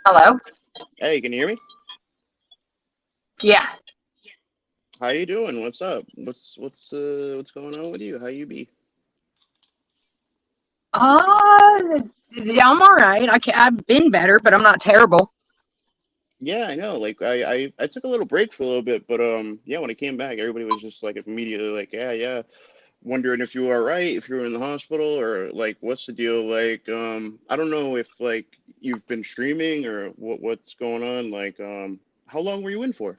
Hello? Hey, can you hear me? Yeah. How you doing? What's up? What's going on with you? How you be? Yeah, I'm all right. I've been better, but I'm not terrible. Yeah, I know. Like I took a little break for a little bit, but yeah, when I came back, everybody was just like immediately like, yeah, yeah, wondering if you were all right, if you were in the hospital, or like what's the deal? Like I don't know if like you've been streaming or what's going on. Like how long were you in for?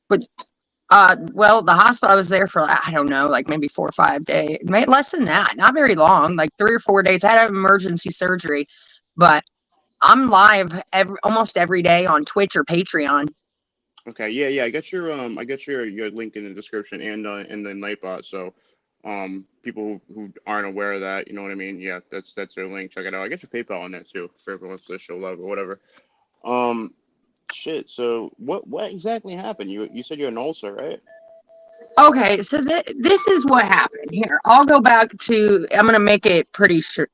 But well, the hospital I was there for I don't know, like maybe 4 or 5 days, maybe less than that, not very long, like 3 or 4 days. I had to have emergency surgery, but I'm live almost every day on Twitch or Patreon. Okay, yeah, yeah. I got your link in the description and in the Nightbot. So, people who aren't aware of that, you know what I mean? Yeah, that's their link. Check it out. I got your PayPal on there too for everyone wants to show love or whatever. Um, shit. So what exactly happened? You said you're an ulcer, right? Okay, so this is what happened. Here, I'll go back to. I'm gonna make it pretty sure.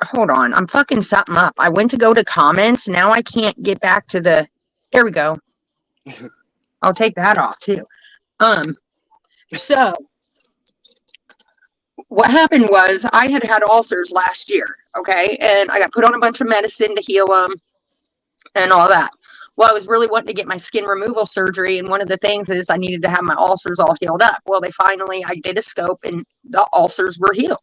Hold on, I'm fucking something up. I went to go to comments. Now I can't get back to the. There we go. I'll take that off too. Um, so what happened was I had had ulcers last year, okay, and I got put on a bunch of medicine to heal them and all that. Well, I was really wanting to get my skin removal surgery, and one of the things is I needed to have my ulcers all healed up. Well, I did a scope, and the ulcers were healed.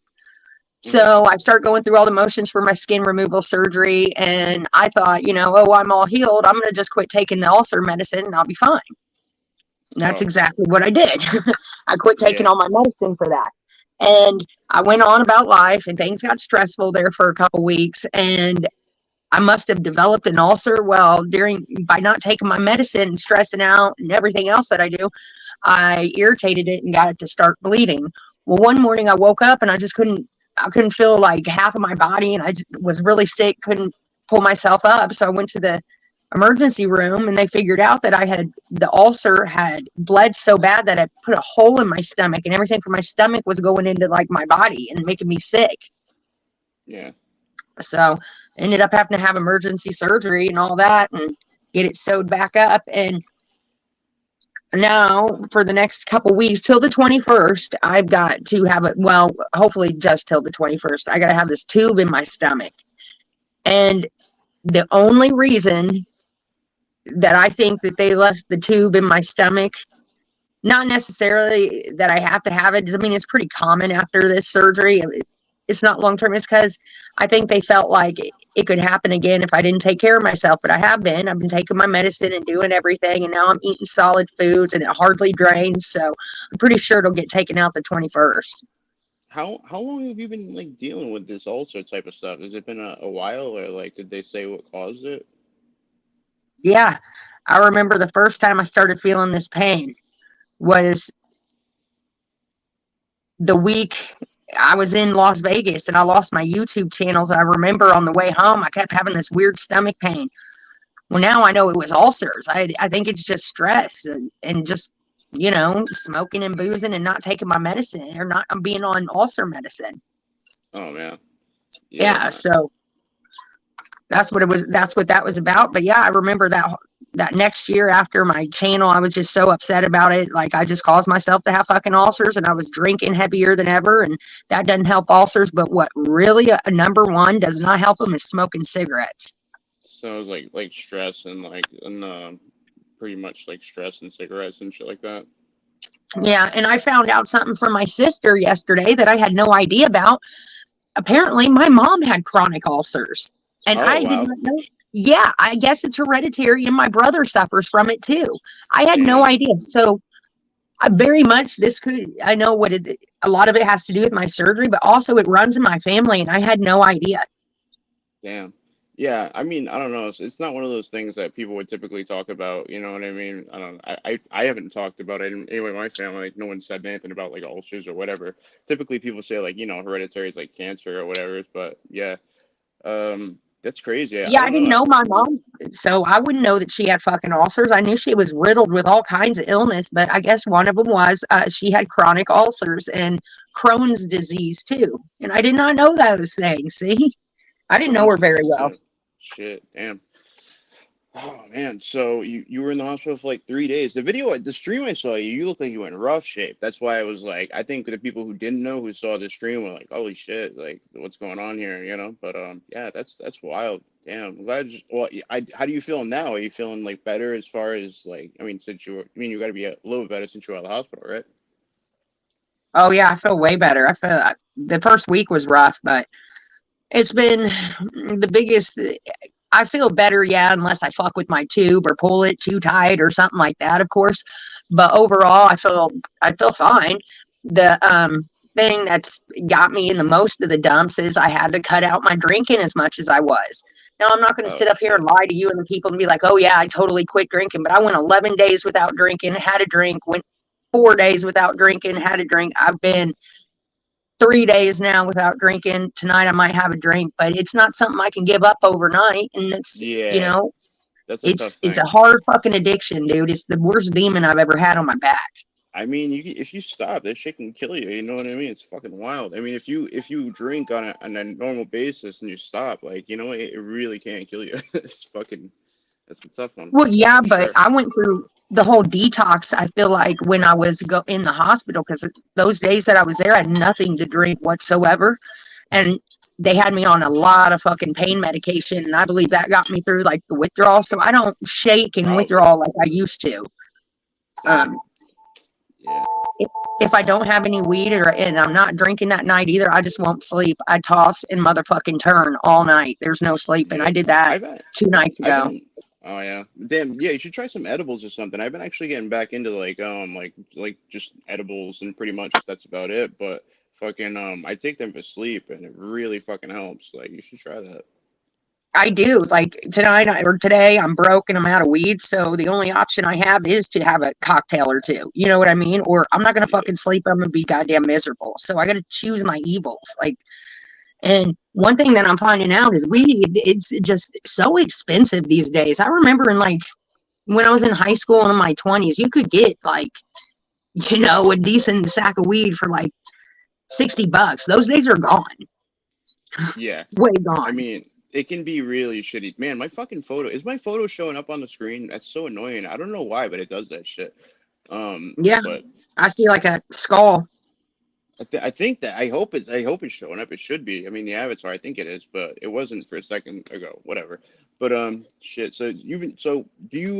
Hmm. So I start going through all the motions for my skin removal surgery, and I thought, oh, I'm all healed. I'm going to just quit taking the ulcer medicine, and I'll be fine. And that's Oh, exactly what I did. I quit taking yeah. all my medicine for that. And I went on about life, and things got stressful there for a couple weeks. And I must have developed an ulcer. Well, by not taking my medicine and stressing out and everything else that I do, I irritated it and got it to start bleeding. Well, one morning I woke up and I couldn't feel like half of my body, and I was really sick, couldn't pull myself up. So I went to the emergency room, and they figured out that the ulcer had bled so bad that it put a hole in my stomach, and everything from my stomach was going into like my body and making me sick. Yeah. So ended up having to have emergency surgery and all that and get it sewed back up. And now for the next couple weeks till the 21st, I've got to have it. Well, hopefully just till the 21st, I got to have this tube in my stomach. And the only reason that I think that they left the tube in my stomach, not necessarily that I have to have it. I mean, it's pretty common after this surgery. It's not long term. It's because I think they felt like it could happen again if I didn't take care of myself. But I have been. I've been taking my medicine and doing everything, and now I'm eating solid foods, and it hardly drains. So I'm pretty sure it'll get taken out the 21st. How long have you been like dealing with this ulcer type of stuff? Has it been a while, or like did they say what caused it? Yeah, I remember the first time I started feeling this pain was the week I was in Las Vegas and I lost my YouTube channels. I remember on the way home, I kept having this weird stomach pain. Well, now I know it was ulcers. I think it's just stress and just, smoking and boozing and not taking my medicine or not being on ulcer medicine. Oh man. Yeah, Yeah. no. So that's what it was. That's what that was about. But yeah, I remember that next year after my channel, I was just so upset about it. Like I just caused myself to have fucking ulcers, and I was drinking heavier than ever, and that doesn't help ulcers. But what really number one does not help them is smoking cigarettes. So it was like stress and pretty much like stress and cigarettes and shit like that. Yeah, and I found out something from my sister yesterday that I had no idea about. Apparently, my mom had chronic ulcers, and Oh I did wow. not know. Yeah, I guess it's hereditary, and my brother suffers from it too. I had no Damn. idea. So I very much this could I know what a lot of it has to do with my surgery, but also it runs in my family, and I had no idea. Damn. Yeah, I mean, I don't know. It's not one of those things that people would typically talk about. You know what I mean? I don't. I haven't talked about it. Anyway, my family, like, no one said anything about like ulcers or whatever. Typically, people say like, hereditary is like cancer or whatever. But yeah, that's crazy. I Yeah, I don't didn't know. know my mom, so I wouldn't know that she had fucking ulcers. I knew she was riddled with all kinds of illness, but I guess one of them was she had chronic ulcers and Crohn's disease too. And I did not know those things. See, I didn't know Crohn's her very disease well. too. Shit, damn. Oh man, so you were in the hospital for like 3 days. The stream I saw you, you looked like you were in rough shape. That's why I was like, I think the people who didn't know who saw the stream were like, holy shit, like what's going on here, you know? But yeah, that's wild. Damn, I'm glad. Well, how do you feel now? Are you feeling like better as far as like, I mean, you got to be a little bit better since you were out of the hospital, right? Oh yeah, I feel way better. I feel the first week was rough, but it's been the biggest. I feel better, yeah, unless I fuck with my tube or pull it too tight or something like that, of course. But overall, I feel fine. The thing that's got me in the most of the dumps is I had to cut out my drinking as much as I was. Now I'm not going to Oh sit up here shit. and lie to you and the people and be like, oh yeah, I totally quit drinking. But I went 11 days without drinking, had a drink, went 4 days without drinking, had a drink. I've been 3 days now without drinking. Tonight I might have a drink, but it's not something I can give up overnight. And it's, you Yeah, know, that's a tough it's a thing. hard fucking addiction, dude. It's the worst demon I've ever had on my back. I mean, if you stop, that shit can kill you. You know what I mean? It's fucking wild. I mean, if you drink on a normal basis and you stop, like it really can't kill you. It's fucking that's a tough one Well, yeah, for but sure. I went through the whole detox. I feel like when I was in the hospital, because those days that I was there, I had nothing to drink whatsoever. And they had me on a lot of fucking pain medication. And I believe that got me through like the withdrawal. So I don't shake and Probably. withdrawal like I used to. That Um, yeah. if I don't have any weed and I'm not drinking that night either, I just won't sleep. I toss and motherfucking turn all night. There's no sleeping. I Yeah. did that I've been 2 nights I've ago. been oh yeah. Damn, yeah, you should try some edibles or something. I've been actually getting back into like just edibles and pretty much that's about it. But fucking I take them for sleep and it really fucking helps. Like you should try that. I do. Like tonight or today, I'm broke and I'm out of weed. So the only option I have is to have a cocktail or two. You know what I mean? Or I'm not going to Yeah. fucking sleep. I'm going to be goddamn miserable. So I got to choose my evils. Like, and one thing that I'm finding out is weed, it's just so expensive these days. I remember in like when I was in high school and in my 20s, you could get like, a decent sack of weed for like $60. Those days are gone, Yeah. way I gone. mean, it can be really shitty. Man, my photo showing up on the screen? That's so annoying. I don't know why, but it does that shit. Yeah, But I see like a skull. I think that I hope it's showing up. It should be. I mean, the avatar, I think it is, but it wasn't for a second ago. Whatever. But shit. So so what do you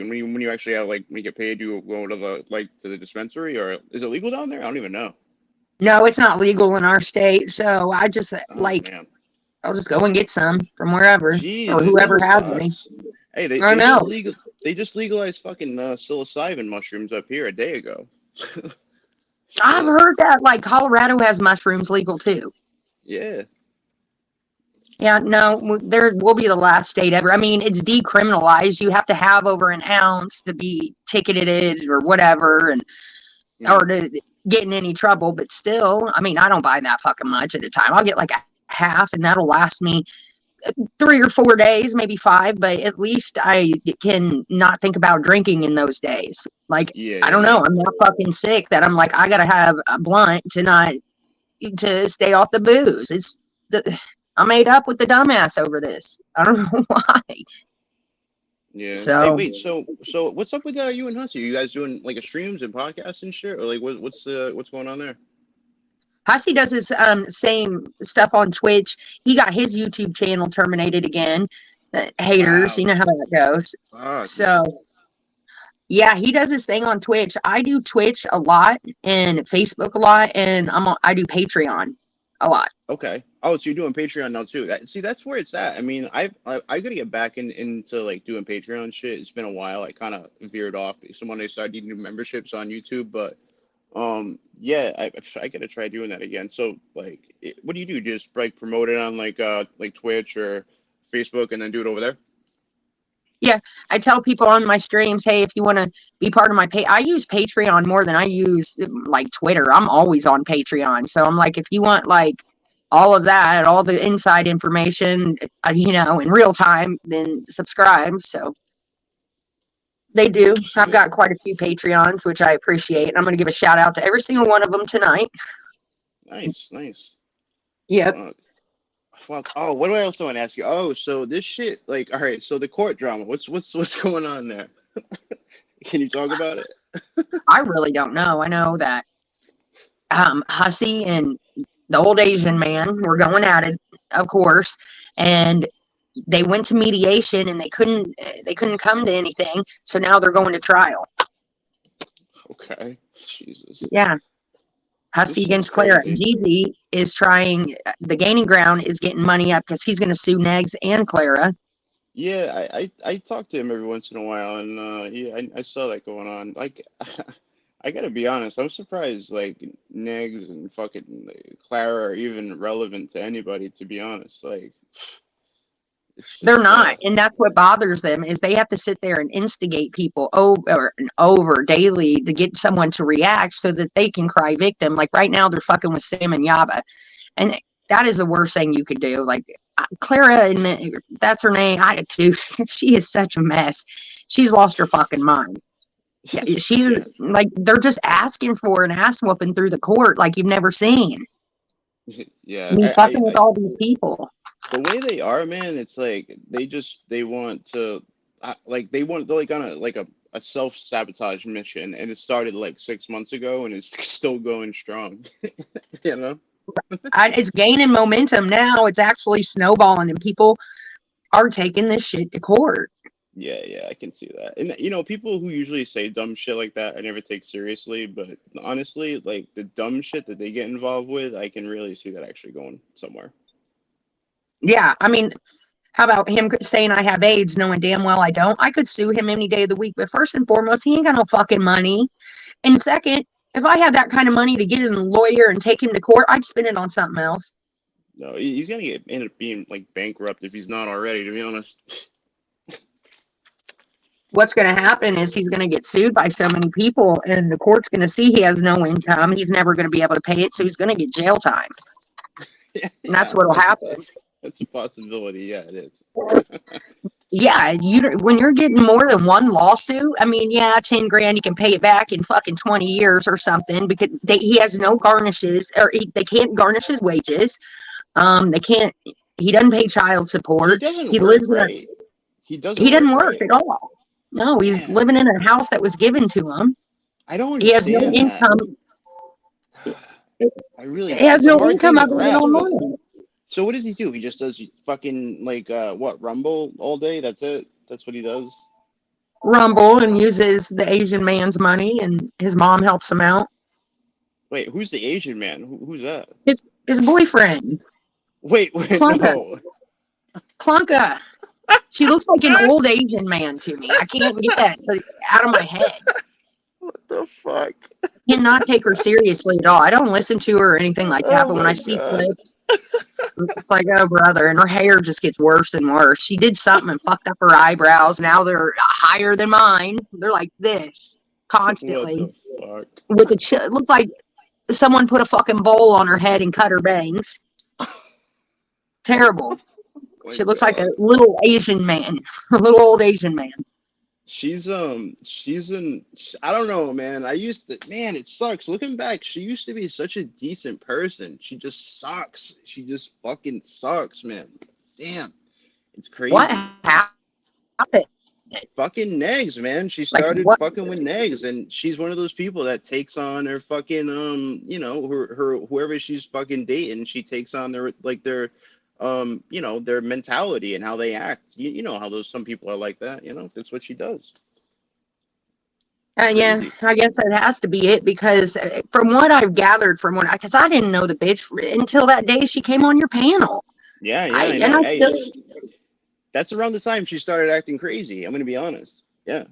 when you actually have like when you get paid, do you go to the dispensary or is it legal down there? I don't even know. No, it's not legal in our state. So I just Oh like, man. I'll just go and get some from wherever Jeez, or that whoever has any. sucks. Hey, I know. they just legalized fucking psilocybin mushrooms up here a day ago. I've Shit. heard that like Colorado has mushrooms legal too. Yeah. Yeah, no, there will be the last state ever. I mean, it's decriminalized. You have to have over an ounce to be ticketed or whatever, and Mm. or to get in any trouble. But still, I mean, I don't buy that fucking much at a time. I'll get like a half, and that'll last me 3 or 4 days, maybe 5. But at least I can not think about drinking in those days. Like Yeah, I yeah, don't yeah. know, I'm not fucking sick that I'm like I gotta have a blunt to stay off the booze. It's the I made up with the dumbass over this. I don't know why. Yeah. Hey, So wait. So what's up with you and Hussey? You guys doing like a streams and podcasts and shit, or like what's going on there? Hussey does his same stuff on Twitch. He got his YouTube channel terminated again. Haters, Wow. you know how that goes. Fuck, So man. yeah, he does his thing on Twitch. I do Twitch a lot and Facebook a lot, and I do Patreon a lot. Okay. Oh, so you're doing Patreon now too. See, that's where it's at. I mean, I gotta get back into like doing Patreon shit. It's been a while. I kind of veered off. Someone they started needing memberships on YouTube, but yeah, I gotta try doing that again. So like, what do you do? Just like promote it on like Twitch or Facebook, and then do it over there? Yeah, I tell people on my streams, hey, if you want to be part of my I use Patreon more than I use like Twitter. I'm always on Patreon. So I'm like, if you want like all of that, all the inside information, in real time, then subscribe. So they do. I've Shit. got quite a few Patreons, which I appreciate. And I'm going to give a shout out to every single one of them tonight. Nice, nice. Yep. Fuck. fuck. Oh, what do I also want to ask you? Oh, so this shit, like, all right. So the court drama. What's going on there? Can you talk about it? I really don't know. I know that Hussey and the old Asian man were going at it, of course, and they went to mediation and they couldn't come to anything. So now they're going to trial. Okay. Jesus. Yeah. This Hussey shit's against Clara. crazy. Gigi is trying, the gaining ground is getting money up because he's going to sue Negs and Clara. Yeah, I talk to him every once in a while, and yeah, I saw that going on. Like, I gotta be honest, I'm surprised like Negs and fucking Clara are even relevant to anybody. To be honest, like, it's They're just not, and that's what bothers them is they have to sit there and instigate people over and over daily to get someone to react so that they can cry victim. Like right now, they're fucking with Sam and Yaba, and that is the worst thing you could do. Like Clara, and that's her name. I too. She is such a mess. She's lost her fucking mind. Yeah, she's yeah, like they're just asking for an ass whooping through the court like you've never seen. yeah. I mean, fucking with all these people. The way they are, man, it's like they want to, they're like on a self-sabotage mission, and it started like 6 months ago, and it's still going strong. You know? It's gaining momentum now. It's actually snowballing, and people are taking this shit to court. Yeah, yeah, I can see that. And people who usually say dumb shit like that, I never take seriously. But honestly, like the dumb shit that they get involved with, I can really see that actually going somewhere. Yeah, I mean, how about him saying I have AIDS, knowing damn well I don't? I could sue him any day of the week. But first and foremost, he ain't got no fucking money. And second, if I had that kind of money to get a lawyer and take him to court, I'd spend it on something else. No, he's gonna end up being like bankrupt if he's not already, to be honest. What's going to happen is he's going to get sued by so many people, and the court's going to see he has no income. He's never going to be able to pay it, so he's going to get jail time. Yeah, And that's what'll happen. That's a possibility. Yeah, it is. Yeah, when you're getting more than one lawsuit, I mean, yeah, 10 grand, you can pay it back in fucking 20 years or something because he has no garnishes, or they can't garnish his wages. They can't. He doesn't pay child support. He Lives in right? He he doesn't work right? at all. No, he's Man, living in a house that was given to him. I don't He has no understand that. income. I really, He has it's a no hard thing income to other than grasp. on money. So what does he do? He just does fucking like what, Rumble all day? That's it? That's what he does? Rumble and uses the Asian man's money, and his mom helps him out. Wait, who's the Asian man? Who's that? His boyfriend, Wait, Clunka. no. Clunka. She looks like an old Asian man to me. I can't get that out of my head. What the fuck? Cannot take her seriously at all. I don't listen to her or anything like that, but when I see clips, it's like, oh, brother. And her hair just gets worse and worse. She did something and fucked up her eyebrows. Now they're higher than mine. They're like this constantly. What the fuck? With it looked like someone put a fucking bowl on her head and cut her bangs. Terrible. She looks like a little Asian man, a little old Asian man. She's in, I don't know, man. Man, it sucks. Looking back, she used to be such a decent person. She just sucks. She just fucking sucks, man. Damn. It's crazy. What happened? Fucking Negs, man. She started fucking with Negs, and she's one of those people that takes on her fucking her whoever she's fucking dating. She takes on their their mentality and how they act. You know how some people are like that. That's what she does. Yeah, I guess that has to be it because from what I've gathered because I didn't know the bitch until that day she came on your panel. Yeah, that's around the time she started acting crazy. I'm going to be honest. Yeah.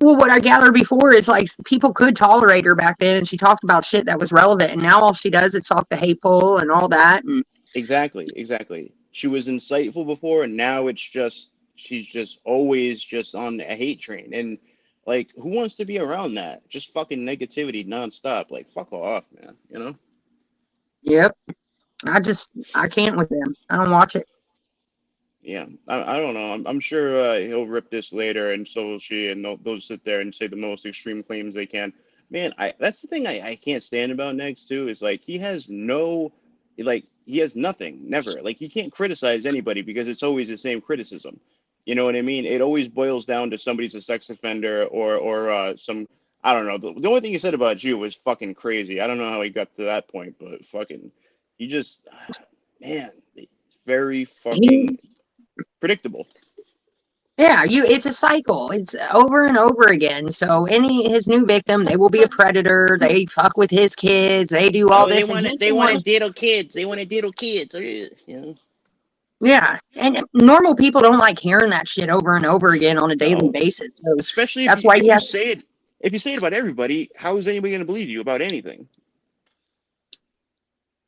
Well, what I gathered before is like people could tolerate her back then, and she talked about shit that was relevant, and now all she does is talk to hateful and all that. And exactly. She was insightful before, and now she's just always just on a hate train. And like, who wants to be around that? Just fucking negativity nonstop. Like, fuck off, man. Yep. I can't with them. I don't watch it. Yeah, I don't know. I'm sure he'll rip this later, and so will she, and they'll sit there and say the most extreme claims they can. Man, that's the thing I can't stand about Next too, is like he has no like he has nothing, never. Like he can't criticize anybody because it's always the same criticism. You know what I mean? It always boils down to somebody's a sex offender or some, I don't know. The only thing he said about you was fucking crazy. I don't know how he got to that point, but fucking, he just, man, very He, fucking predictable. yeah, it's a cycle. It's over and over again. So his new victim, they will be a predator. They fuck with his kids. They do all Oh, this, and he's they the want one. to diddle kids. They want to diddle kids. You know? Yeah, and normal people don't like hearing that shit over and over again on a daily No, basis. So especially that's why if you you have. say it. If you say it about everybody, how is anybody going to believe you about anything?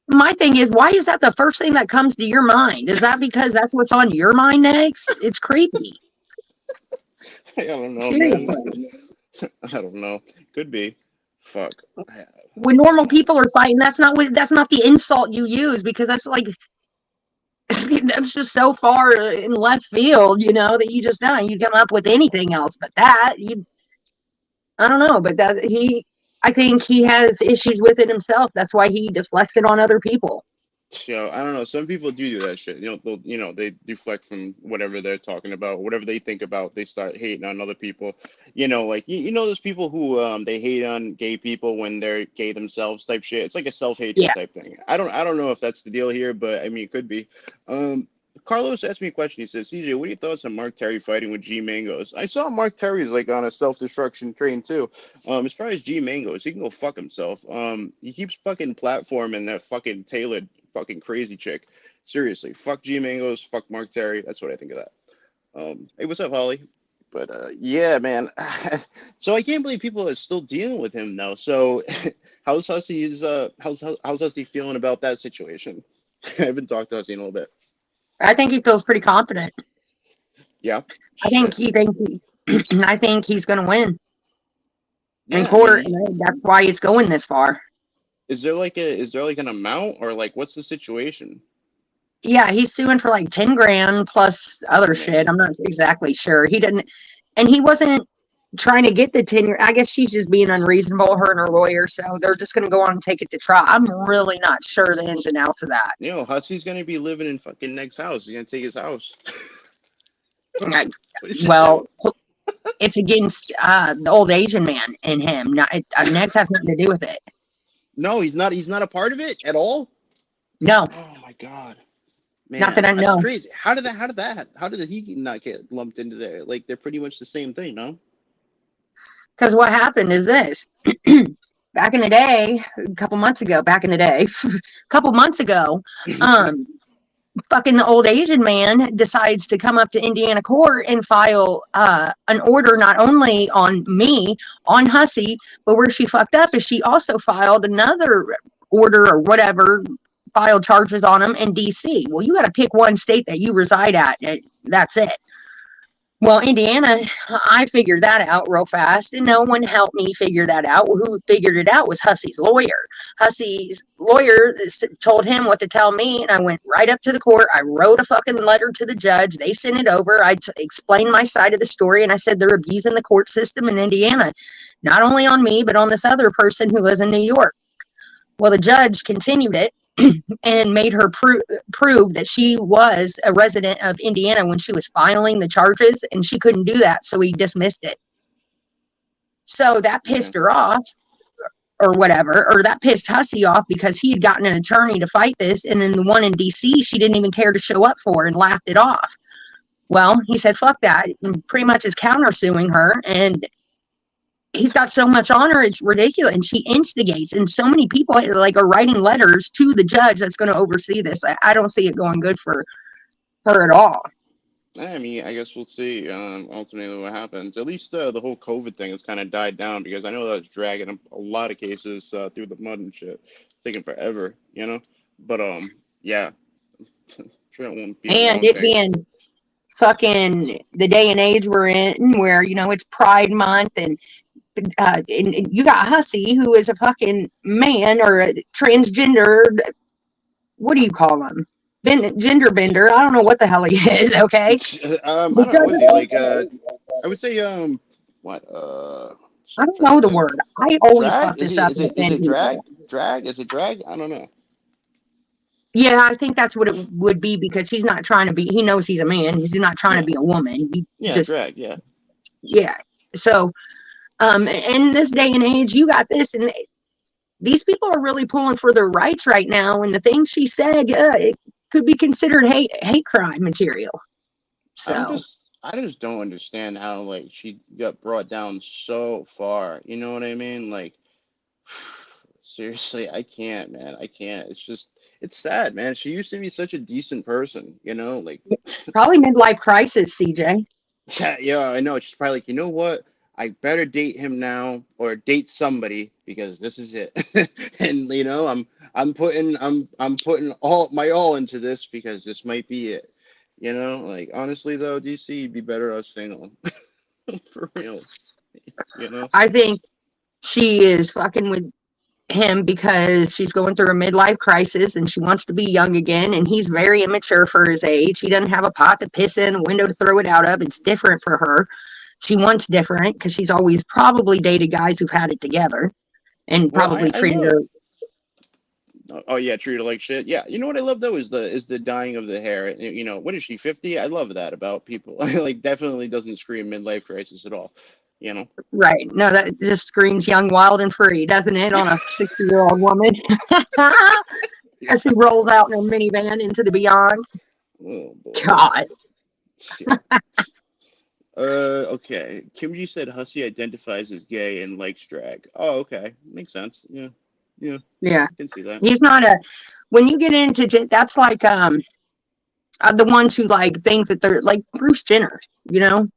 My thing is, why is that the first thing that comes to your mind? Is that because that's what's on your mind next? It's creepy. I don't know, man. Seriously. I don't know. Could be. Fuck. When normal people are fighting, that's not the insult you use, because that's like that's just so far in left field, that you just know you come up with anything else but that. I don't know, but I think he has issues with it himself. That's why he deflects it on other people. So I don't know. Some people do that shit. They deflect from whatever they're talking about, whatever they think about. They start hating on other people. Like those people who they hate on gay people when they're gay themselves type shit. It's like a self-hatred Yeah. type thing. I don't know if that's the deal here, but I mean it could be. Carlos asked me a question. He says, CJ, what are your thoughts on Mark Terry fighting with G Mangos? I saw Mark Terry's like on a self-destruction train too. As far as G Mangos, he can go fuck himself. He keeps fucking platforming that fucking tailored fucking crazy chick. Seriously, fuck G Mangos, fuck Mark Terry. That's what I think of that. Hey, what's up, Holly? But yeah, man. So I can't believe people are still dealing with him now. So how's Hussy's how's Hussy feeling about that situation? I haven't talked to Hussy in a little bit. I think he feels pretty confident. Yeah. I think I think he's going to win in Yeah, court. That's why it's going this far. Is there like an amount, or like what's the situation? Yeah, he's suing for like 10 grand plus other shit. I'm not exactly sure. He wasn't trying to get the 10. I guess she's just being unreasonable, her and her lawyer. So they're just going to go on and take it to trial. I'm really not sure the ins and outs of that. Hussy's going to be living in fucking Neg's house. He's going to take his house. Well, it's against the old Asian man and him. Negs has nothing to do with it. No, he's not. He's not a part of it at all. No. Oh my god, man, not that I know. That's crazy. How did he not get lumped into there? Like they're pretty much the same thing, no? Because what happened is this. Back in the day, a couple months ago, fucking the old Asian man decides to come up to Indiana court and file an order not only on me, on Hussy, but where she fucked up is she also filed another order or whatever, filed charges on him in DC. Well, you got to pick one state that you reside at. That's it. Well, Indiana, I figured that out real fast, and no one helped me figure that out. Who figured it out was Hussy's lawyer. Hussy's lawyer told him what to tell me, and I went right up to the court. I wrote a fucking letter to the judge. They sent it over. I explained my side of the story, and I said they're abusing the court system in Indiana, not only on me, but on this other person who lives in New York. Well, the judge continued it and made her prove that she was a resident of Indiana when she was filing the charges, and she couldn't do that, so he dismissed it. So that pissed her off, or whatever, or that pissed Hussy off because he had gotten an attorney to fight this, and then the one in DC she didn't even care to show up for and laughed it off. Well, he said, fuck that, and pretty much is countersuing her, and he's got so much on her, it's ridiculous. And she instigates, and so many people are writing letters to the judge that's going to oversee this. I don't see it going good for her at all. I mean, I guess we'll see ultimately what happens. At least the whole COVID thing has kind of died down, because I know that's dragging a lot of cases through the mud and shit. It's taking forever, But yeah, sure it won't be. And it being fucking the day and age we're in, where it's Pride Month, and you got Hussy, who is a fucking man or a transgender. What do you call him? Gender bender. I don't know what the hell he is. Okay. I don't know. I would say what? I don't know the word. I always fuck this up. Is it drag? Drag? Is it drag? I don't know. Yeah, I think that's what it would be, because he's not trying to be, he knows he's a man. He's not trying to Yeah, be a woman. He yeah, just, drag, yeah. yeah. So, in this day and age, you got this, and these people are really pulling for their rights right now. And the things she said, yeah, it could be considered hate crime material. So, I just don't understand how like she got brought down so far. You know what I mean? Like, seriously, I can't, man. I can't. It's just, it's sad, man. She used to be such a decent person, you know? Like, probably midlife crisis, CJ. yeah, yeah, I know. She's probably like, you know what? I better date him now or date somebody because this is it. And you know, I'm putting all into this because this might be it. You know, like honestly though, DC, you'd be better off single. For real. You know? I think she is fucking with him because she's going through a midlife crisis and she wants to be young again, and he's very immature for his age. He doesn't have a pot to piss in, a window to throw it out of. It's different for her. She wants different because she's always probably dated guys who've had it together and Well, probably I treated love. her. Oh yeah, treat her like shit. Yeah, you know what I love though is the dyeing of the hair. You know, what is she, 50? I love that about people. Like definitely doesn't scream midlife crisis at all. You know. Right. No, that just screams young, wild, and free, doesn't it, on a 60-year-old woman? Yeah. As she rolls out in a minivan into the beyond. Oh boy. God. Yeah. Okay. Kimji said Hussey identifies as gay and likes drag. Oh, okay. Makes sense. Yeah. Yeah. Yeah. I can see that. He's not a, when you get into, that's like, the ones who like think that they're like Bruce Jenner, you know?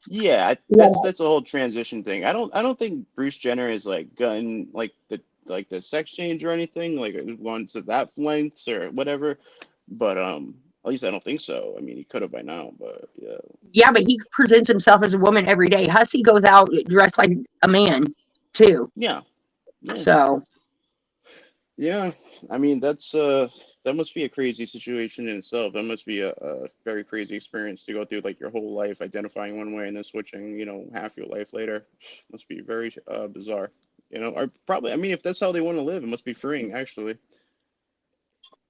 Yeah, Yeah. that's a whole transition thing. I don't think Bruce Jenner is like gotten like the sex change or anything, like gone to that lengths or whatever. But at least I don't think so. I mean, he could have by now, but yeah. Yeah, but he presents himself as a woman every day. Hussey goes out dressed like a man too. Yeah. Yeah. So Yeah, I mean that must be a crazy situation in itself. That must be a very crazy experience to go through like your whole life identifying one way and then switching, you know, half your life later. Must be very bizarre. You know, or probably I mean if that's how they want to live, it must be freeing actually.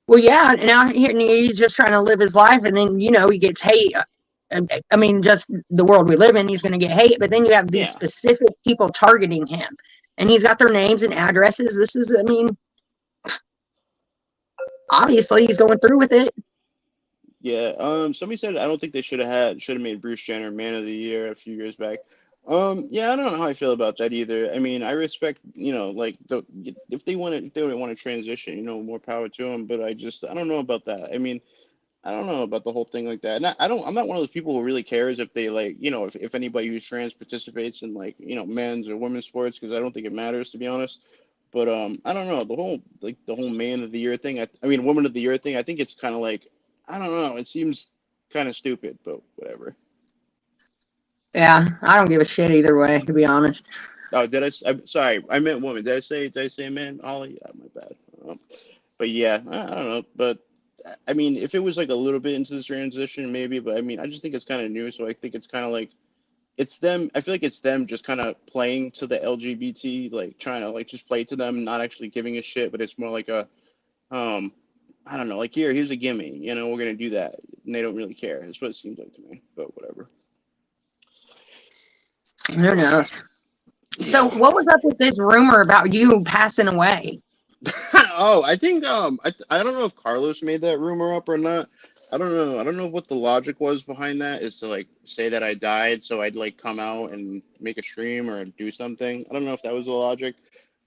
well, yeah. Now he's just trying to live his life, and then he gets hate. I mean, just the world we live in, he's going to get hate. But then you have these Yeah. specific people targeting him, and he's got their names and addresses. This is, I mean, obviously he's going through with it. Yeah. Somebody said I don't think they should have made Bruce Jenner Man of the Year a few years back. Yeah, I don't know how I feel about that either. I mean, I respect, you know, like if they want to transition, you know, more power to them. But I don't know about that. I mean, I don't know about the whole thing like that. And I'm not one of those people who really cares if they like, you know, if anybody who's trans participates in like, you know, men's or women's sports because I don't think it matters to be honest. But I don't know the whole Man of the Year thing. I mean, Woman of the Year thing. I think it's kind of like I don't know. It seems kind of stupid, but whatever. Yeah, I don't give a shit either way, to be honest. Oh, I'm sorry. I meant woman. Did I say man? Ollie? Yeah, my bad. But yeah, I don't know. But I mean, if it was like a little bit into this transition, maybe. But I mean, I just think it's kind of new, so I think it's kind of like it's them. I feel like it's them just kind of playing to the LGBT, like trying to like just play to them, not actually giving a shit. But it's more like a um, I don't know, like here's a gimme. You know, we're gonna do that, and they don't really care. That's what it seems like to me. But whatever. Who knows? So, Yeah. what was up with this rumor about you passing away? Oh, I think I don't know if Carlos made that rumor up or not. I don't know. I don't know what the logic was behind that. Is to like say that I died so I'd like come out and make a stream or do something. I don't know if that was the logic.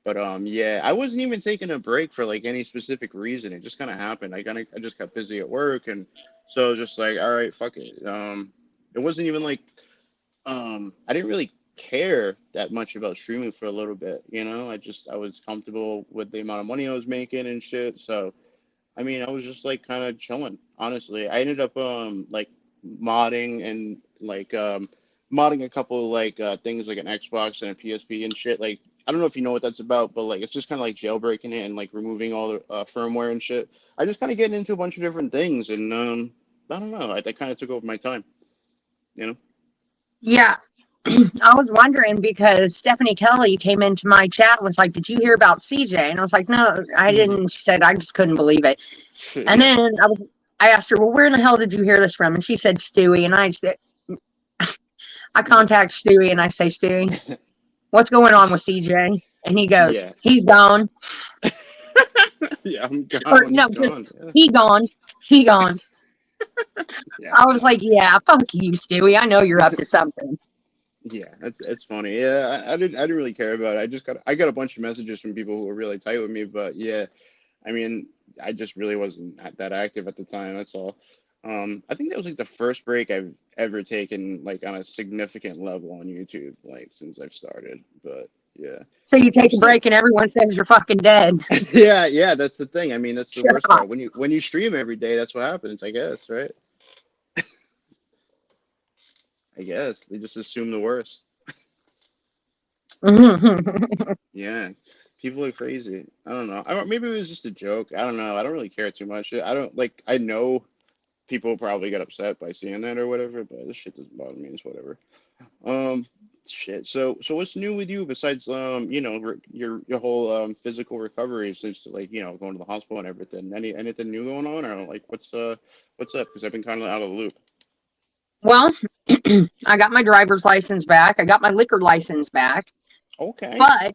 But yeah, I wasn't even taking a break for like any specific reason. It just kind of happened. I just got busy at work and so I was just like, all right, fuck it. It wasn't even like I didn't really care that much about streaming for a little bit, you know. I was comfortable with the amount of money I was making and shit. So I mean, I was just like kind of chilling, honestly. I ended up like modding and like modding a couple of like things like an Xbox and a PSP and shit. Like I don't know if you know what that's about, but like it's just kind of like jailbreaking it and like removing all the firmware and shit. I just kind of getting into a bunch of different things and I don't know. I kind of took over my time, you know. Yeah. I was wondering because Stephanie Kelly came into my chat and was like, "Did you hear about CJ?" And I was like, "No, I didn't." She said, "I just couldn't believe it." And Yeah. then I asked her, "Well, where in the hell did you hear this from?" And she said, "Stewie." And I said, I contact Stewie and I say, "Stewie, what's going on with CJ?" And he goes, Yeah. "He's gone." Yeah, I'm Or gone. no, He's just gone. Yeah. he gone. He gone. Yeah. I was like, "Yeah, fuck you, Stewie. I know you're up to something." Yeah, it's funny. Yeah, I didn't really care about it. I got a bunch of messages from people who were really tight with me, but yeah, I mean, I just really wasn't that active at the time. That's all. I think that was like the first break I've ever taken like on a significant level on YouTube, like since I've started. But yeah, So you I'm take a still. break and everyone says you're fucking dead. Yeah, yeah, that's the thing. I mean, that's the Shut worst up. part. When you stream every day, that's what happens, I guess, right? I guess they just assume the worst. Yeah, people are crazy. I don't know. Maybe it was just a joke. I don't know. I don't really care too much. I don't like. I know people probably get upset by seeing that or whatever, but this shit doesn't bother me. It's whatever. Um, shit. So what's new with you besides your whole physical recovery since like going to the hospital and everything? Anything new going on or like what's up? Because I've been kind of out of the loop. Well, I got my driver's license back. I got my liquor license back. Okay. But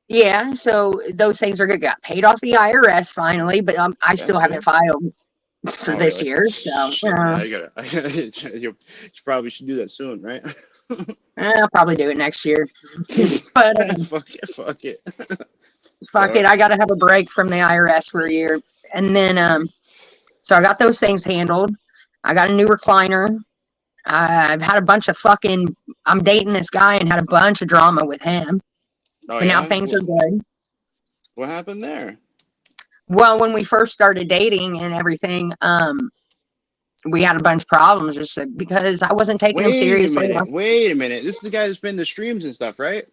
yeah, so those things are good. Got paid off the IRS finally, but I still That's haven't good. filed for Oh, this really? year. So Shit, yeah, you probably should do that soon, right? I'll probably do it next year. But Fuck it, fuck it. fuck it, Fuck. I got to have a break from the IRS for a year. And then so I got those things handled. I got a new recliner. I've had a bunch of fucking. I'm dating this guy and had a bunch of drama with him, Oh but now yeah? things are good. What happened there? Well, when we first started dating and everything, we had a bunch of problems just because I wasn't taking him Wait a seriously. minute. Wait a minute. This is the guy that's been to streams and stuff, right?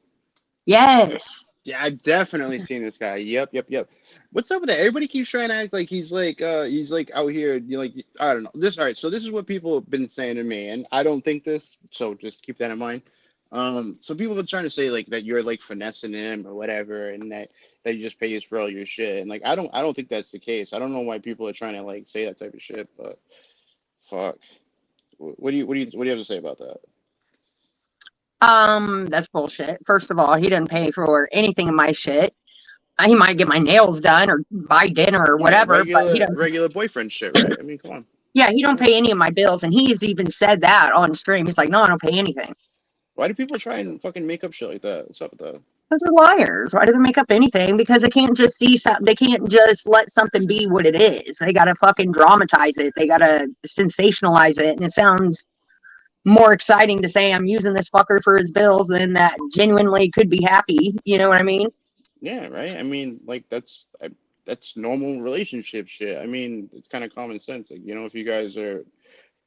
Yes. Yeah, I've definitely seen this guy. Yep, yep, yep. What's up with that? Everybody keeps trying to act like he's like out here, like I don't know. All right, so this is what people have been saying to me, and I don't think this, so just keep that in mind. So people are trying to say like that you're like finessing him or whatever, and that you just pays for all your shit. And like I don't think that's the case. I don't know why people are trying to like say that type of shit, but fuck. What do you have to say about that? That's bullshit. First of all, he didn't pay for anything in my shit. He might get my nails done or buy dinner or Yeah, whatever, but he don't. regular boyfriend shit, right? I mean, come on. Yeah, he don't Yeah. pay any of my bills, and he's even said that on stream. He's like, "No, I don't pay anything." Why do people try and fucking make up shit like that? What's up with that? Because they're liars. Why do they make up anything? Because they can't just see something. They can't just let something be what it is. They gotta fucking dramatize it. They gotta sensationalize it, and it sounds more exciting to say I'm using this fucker for his bills than that genuinely could be happy. You know what I mean? Yeah, right. I mean, like that's normal relationship shit. I mean, it's kind of common sense. Like, if you guys are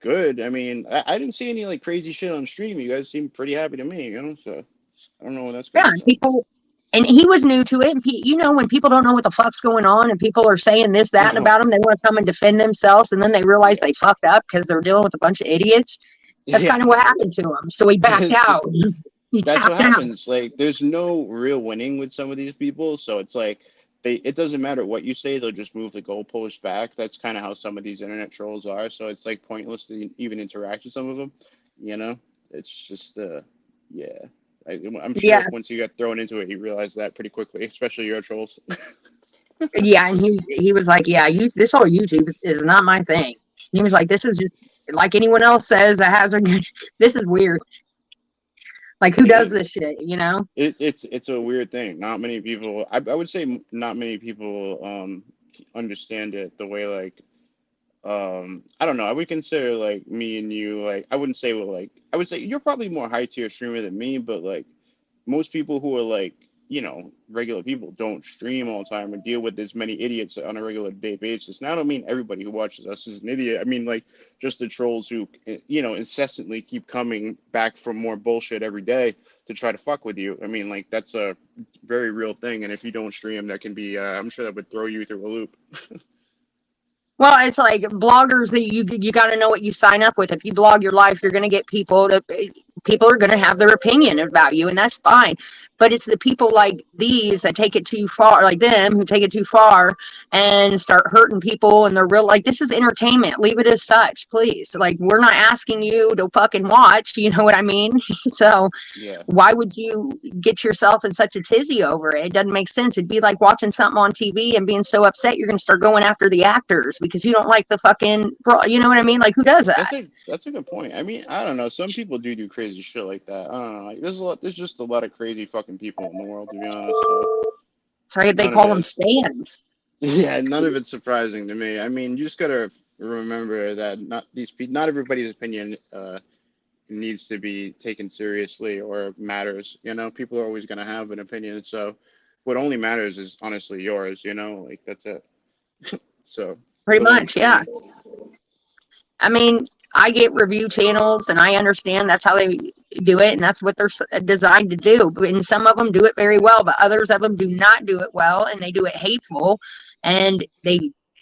good, I mean, I didn't see any like crazy shit on stream. You guys seem pretty happy to me, so I don't know where that's Yeah, coming and from. people, and he was new to it. And when people don't know what the fuck's going on, and people are saying this, that, and Oh, about them, they want to come and defend themselves, and then they realize yeah, they fucked up because they're dealing with a bunch of idiots. That's kind yeah. of what happened to him. So he backed out. He That's what tapped out. happens. Like, there's no real winning with some of these people, so it's like it doesn't matter what you say, they'll just move the goalpost back. That's kind of how some of these internet trolls are. So it's like pointless to even interact with some of them. You know, it's just yeah. I'm sure Yeah, once you got thrown into it, you realize that pretty quickly, especially your trolls. yeah, and he was like, yeah, this whole YouTube is not my thing. He was like, this is just like anyone else says that has a. This is weird. Like, who does Yeah, this shit? it's a weird thing. Not many people. I would say not many people understand it the way like I don't know. I would consider like me and you like I wouldn't say well like I would say you're probably more high tier streamer than me, but like most people who are like regular people don't stream all the time and deal with as many idiots on a regular day basis. Now I don't mean everybody who watches us is an idiot. I mean like just the trolls who incessantly keep coming back for more bullshit every day to try to fuck with you. I mean like that's a very real thing, and if you don't stream, that can be I'm sure that would throw you through a loop. Well, it's like bloggers that you got to know what you sign up with. If you blog your life, you're going to get people to people are going to have their opinion about you, and that's fine. But it's the people like these that take it too far, like them, who take it too far and start hurting people. And they're real, like, this is entertainment. Leave it as such, please. Like, we're not asking you to fucking watch. You know what I mean? So Yeah. why would you get yourself in such a tizzy over it? It doesn't make sense. It'd be like watching something on TV and being so upset you're going to start going after the actors because you don't like the fucking, you know what I mean? Like, who does that? That's a good point. I mean, I don't know. Some people do crazy shit like that. I don't know. Like, there's just a lot of crazy fucking people in the world, to be honest. So Sorry, they call them stands. Yeah, none of it's surprising to me. I mean, you just gotta remember that not everybody's opinion needs to be taken seriously or matters. You know, people are always gonna have an opinion. So what only matters is honestly yours. You know, like that's it. So pretty much, yeah. I mean, I get review channels, and I understand that's how they do it, and that's what they're designed to do. And some of them do it very well, but others of them do not do it well, and they do it hateful. And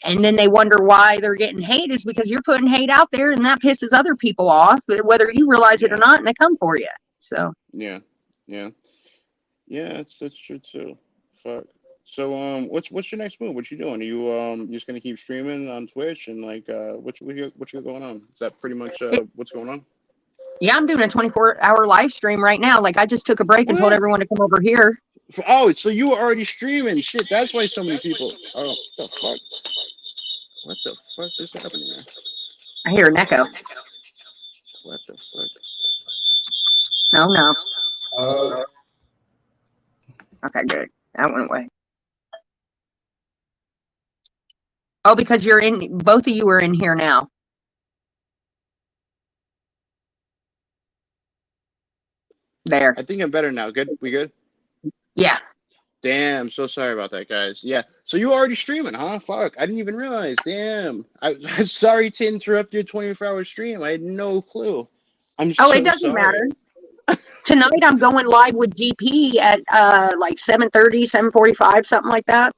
then they wonder why they're getting hate is because you're putting hate out there, and that pisses other people off, whether you realize it or not, and they come for you. So yeah, that's true too. Fuck. So what's your next move? What you doing? Are you just gonna keep streaming on Twitch and like what you got going on? Is that pretty much what's going on? Yeah, I'm doing a 24-hour live stream right now. Like, I just took a break and told everyone to come over here. Oh, so you were already streaming? Shit, that's why so many people. Oh, the fuck! What the fuck is happening here? I hear an echo. What the fuck? No. Okay, good. That went away. Oh, because both of you are in here now. There. I think I'm better now. Good? We good? Yeah. Damn, so sorry about that, guys. Yeah, so you were already streaming, huh? Fuck, I didn't even realize. Damn. I'm sorry to interrupt your 24-hour stream. I had no clue. I'm so it doesn't sorry. matter. Tonight I'm going live with GP at like 7:30, 7:45, something like that.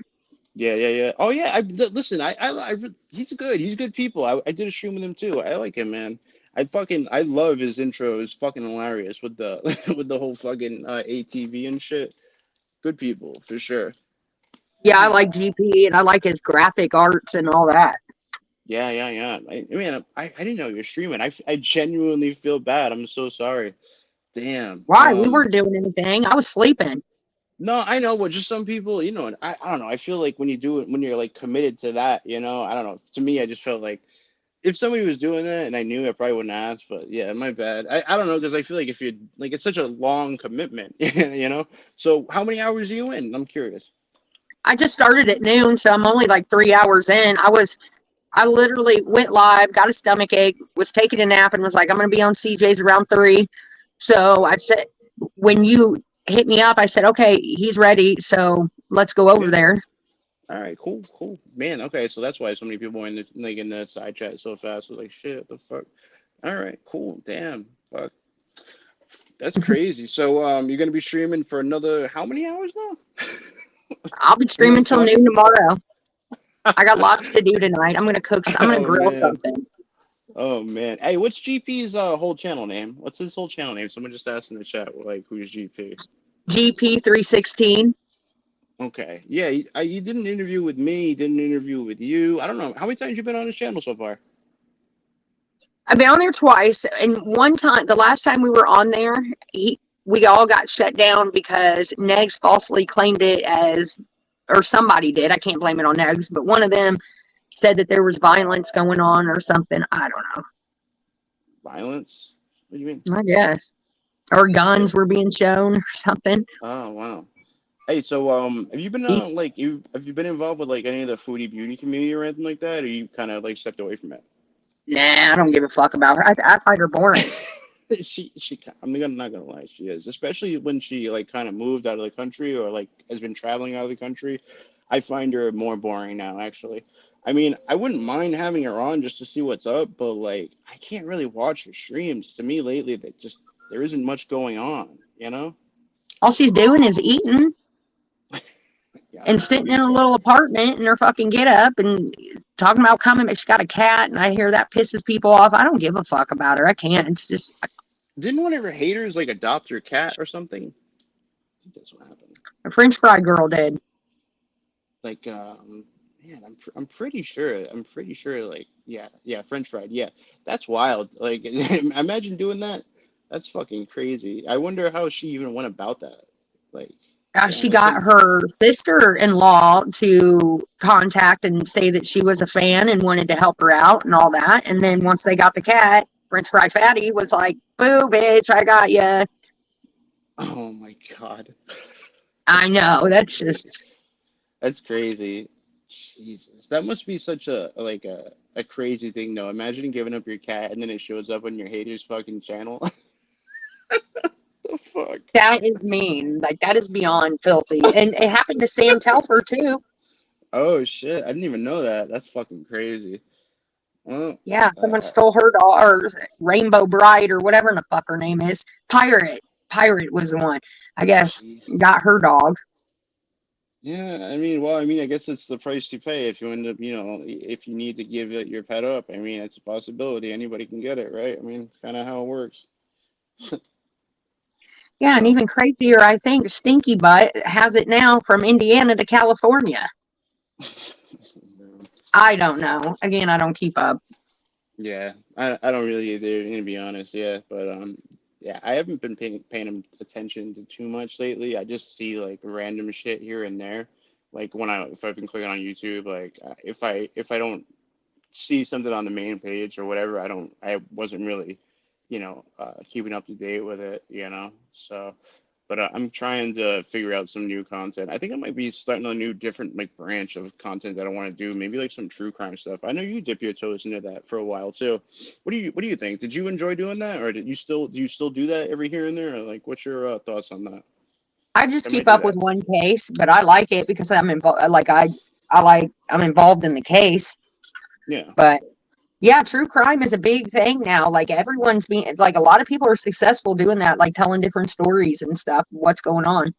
Yeah. Oh yeah, listen. He's good. He's good people. I did a stream with him too. I like him, man. I love his intro. It's fucking hilarious with the with the whole fucking ATV and shit. Good people for sure. Yeah, I like GP and I like his graphic arts and all that. Yeah. I mean, I didn't know you were streaming. I genuinely feel bad. I'm so sorry. Damn. Why? We weren't doing anything. I was sleeping. No, I know, but just some people, you know, I don't know. I feel like when you do it, when you're like committed to that, you know, I don't know. To me, I just felt like if somebody was doing that and I knew, I probably wouldn't ask. But yeah, my bad. I don't know, because I feel like if you like, it's such a long commitment, you know. So how many hours are you in? I'm curious. I just started at noon, so I'm only like 3 hours in. I literally went live, got a stomach ache, was taking a nap, and was like, I'm going to be on CJ's around 3. So I said, when you hit me up, I said, okay, he's ready. So let's go over there. All right, cool. Man, okay, so that's why so many people were in the side chat so fast. I was like, shit, the fuck. All right, cool. Damn. Fuck. That's crazy. So you're going to be streaming for another how many hours now? I'll be streaming till noon tomorrow. I got lots to do tonight. I'm going to cook. I'm going to grill something. Oh, man. Hey, what's GP's whole channel name? What's his whole channel name? Someone just asked in the chat, like, who's GP? GP316. Okay. Yeah, you did an interview with me. He did an interview with you. I don't know. How many times you been on his channel so far? I've been on there twice. And one time, the last time we were on there, we all got shut down because Negs falsely claimed it as, or somebody did. I can't blame it on Negs, but one of them said that there was violence going on or something. I don't know. Violence? What do you mean? I guess. Or guns were being shown or something. Oh, wow. Hey, so have you been have you been involved with like any of the foodie beauty community or anything like that, or you kind of like stepped away from it? Nah, I don't give a fuck about her. I find her boring. I'm not gonna lie, she is, especially when she like kind of moved out of the country or like has been traveling out of the country. I find her more boring now, actually. I mean, I wouldn't mind having her on just to see what's up, but like I can't really watch her streams. To me lately, there isn't much going on, you know? All she's doing is eating. And sitting in a little apartment in her fucking get up and talking about coming, but she's got a cat, and I hear that pisses people off. I don't give a fuck about her. I can't. It's just Didn't one of her haters like adopt her cat or something? I think that's what happened. A French fry girl did. Like, man, I'm pretty sure. I'm pretty sure. Like, yeah, French fried. Yeah, that's wild. Like, imagine doing that. That's fucking crazy. I wonder how she even went about that. Like, She damn, that got thing. her sister-in-law to contact and say that she was a fan and wanted to help her out and all that. And then once they got the cat, French Fry Fatty was like, "Boo, bitch, I got ya." Oh my God. I know. That's That's crazy. just. That's crazy. Jesus, that must be such a crazy thing though. Imagine giving up your cat and then it shows up on your haters fucking channel. The fuck? That is mean. Like, that is beyond filthy. And it happened to Sam Telfer, too. Oh shit, I didn't even know that. That's fucking crazy. Well, Yeah, someone uh, stole her dog, or Rainbow Bright, or whatever the fuck her name is. Pirate. Pirate was the one. I guess Jesus. got her dog. Yeah, I mean, well, I mean, I guess it's the price you pay if you end up, if you need to give it your pet up. I mean, it's a possibility. Anybody can get it, right? I mean, it's kind of how it works. Yeah, and So, even crazier, I think Stinky Butt has it now from Indiana to California. I don't know. Again, I don't keep up. yeah, I don't really either, to be honest. Yeah, but yeah, I haven't been paying attention to too much lately. I just see like random shit here and there. Like if I've been clicking on YouTube, like if I don't see something on the main page or whatever, I wasn't really, keeping up to date with it, So, but I'm trying to figure out some new content. I think I might be starting a new different like branch of content that I want to do. Maybe like some true crime stuff. I know you dip your toes into that for a while too. What do you think? Did you enjoy doing that, or do you still do that every here and there? Or, like, what's your thoughts on that? I just I keep might do up with that. one case, but I like it because I'm involved. I'm involved in the case. Yeah. But yeah, true crime is a big thing now. Like everyone's being like a lot of people are successful doing that, like telling different stories and stuff. What's going on?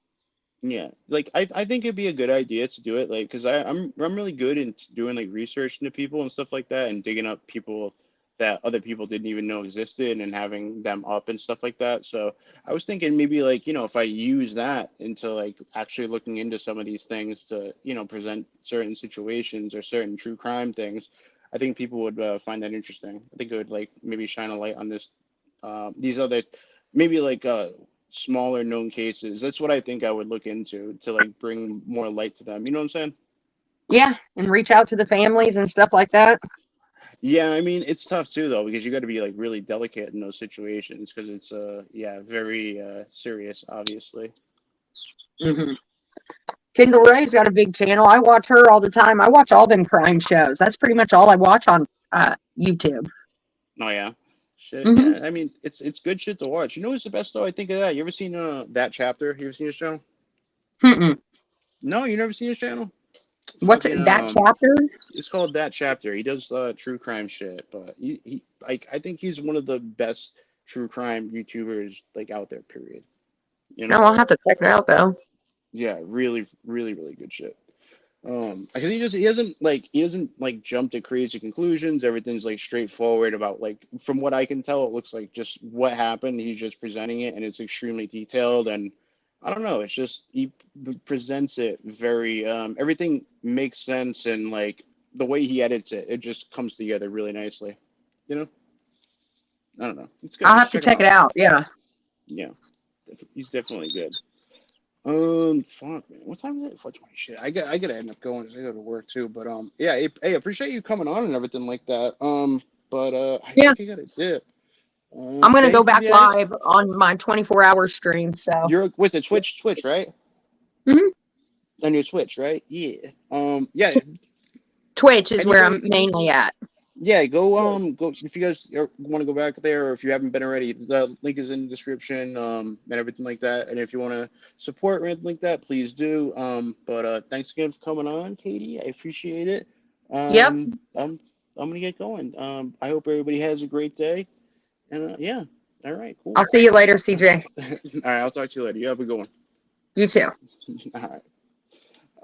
Yeah, like I think it'd be a good idea to do it, like, because I'm really good in doing like research into people and stuff like that, and digging up people that other people didn't even know existed and having them up and stuff like that. So I was thinking maybe like if I use that into like actually looking into some of these things to present certain situations or certain true crime things, I think people would find that interesting. I think it would like maybe shine a light on these other maybe like smaller known cases. That's what I think I would look into to like bring more light to them. You know what I'm saying? Yeah, and reach out to the families and stuff like that. Yeah, I mean it's tough too though because you got to be like really delicate in those situations because it's yeah, very serious obviously. hmm Kendall Ray's got a big channel. I watch her all the time. I watch all them crime shows. That's pretty much all I watch on YouTube. Oh yeah. Shit, hmm yeah. I mean, it's good shit to watch. You know what's the best though? I think of that. You ever seen that chapter? You ever seen his channel? Mm-mm. No, you never seen his channel? What's Fucking it, that chapter? it's called That Chapter. He does true crime shit, but he like I think he's one of the best true crime YouTubers like out there. Period. You No, know? I'll have to check it out though. Yeah, really, really, really good shit. Because he doesn't like jump to crazy conclusions. Everything's like straightforward about like from what I can tell, it looks like just what happened. He's just presenting it, and it's extremely detailed. And I don't know, it's just presents it very. Everything makes sense, and like the way he edits it, it just comes together really nicely. You know, I don't know, it's good. I'll You have should to check him check it out. out. Yeah. Yeah, he's definitely good. Fuck, man. What time is it? 4:20. Shit, I gotta end up going 'cause I go to work too. But yeah. Hey, appreciate you coming on and everything like that. But I Yeah. think I gotta dip. I'm going to go Thank you back guys. live on my 24-hour stream. So, You're with the Twitch, right? Mhm. On your Twitch, right? Yeah. Yeah. Twitch is where I'm Anybody? mainly at. Yeah. Go if you guys want to go back there, or if you haven't been already. The link is in the description. And everything like that. And if you want to support or anything like that, please do. But thanks again for coming on, Katie. I appreciate it. Yep. I'm gonna get going. I hope everybody has a great day. And yeah. All right. I'll Cool. see you later, CJ. All right. I'll talk to you later. You have a good one. You too. All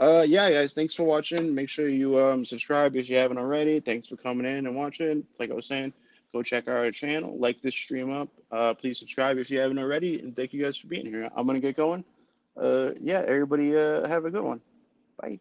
right. Yeah, guys, thanks for watching. Make sure you subscribe if you haven't already. Thanks for coming in and watching. Like I was saying, Go check out our channel, like this stream up. Please subscribe if you haven't already, and thank you guys for being here. I'm gonna get going. Yeah, everybody, have a good one. Bye.